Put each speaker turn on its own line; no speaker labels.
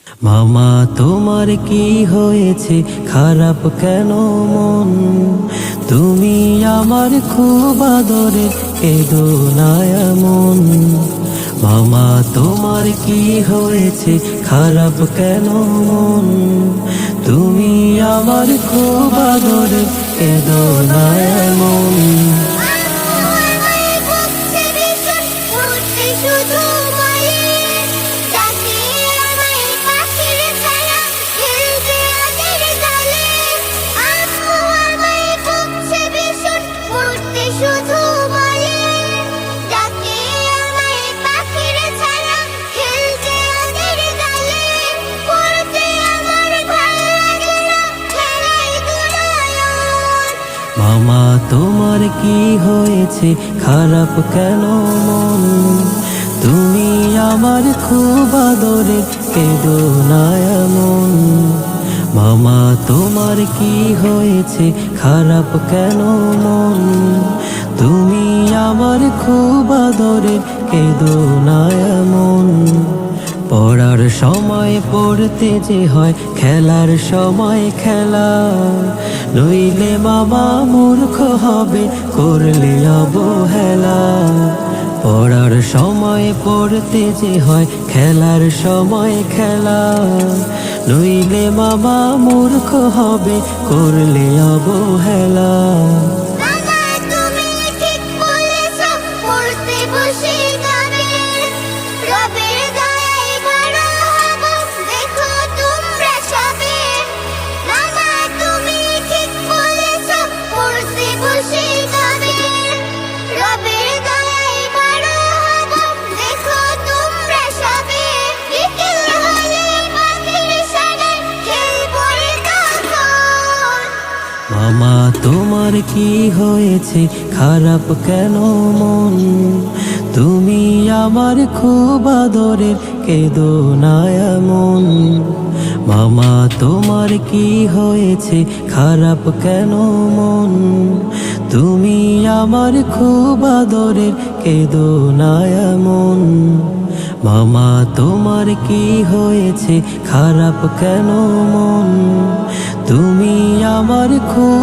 মামা তোমার কি হয়েছে, খারাপ কেন মন? তুমি আমার খুব আদরের, কেঁদো না এমন। মামা তোমার কি হয়েছে, খারাপ কেন মন? তুমি আমার খুব আদরের, কেঁদো না এমন। মামা তোমার কি হয়েছে, খারাপ কেন মন? তুমি আমার খুব আদরের, কেঁদো না এমন। মামা তোমার কি হয়েছে, খারাপ কেন মন? তুমি আমার খুব আদরের, কেঁদো না এমন। পড়ার সময় পড়তে যে হয়, খেলার সময় খেলা, নইলে মামা মূর্খ হবে করলে অবহেলা। পড়ার সময় পড়তে যে হয়, খেলার সময় খেলা, নইলে মামা মূর্খ হবে করলে অবহেলা। মামা তোমার কি হয়েছে, খারাপ কেন মন? তুমি আমার খুব আদরের, কেঁদো না এমন। মামা তোমার কি হয়েছে, খারাপ কেন মন? তুমি আমার খুব আদরের, কেঁদো না এমন। মামা তোমার কি হয়েছে, খারাপ কেন মন? তুমি আমার খুব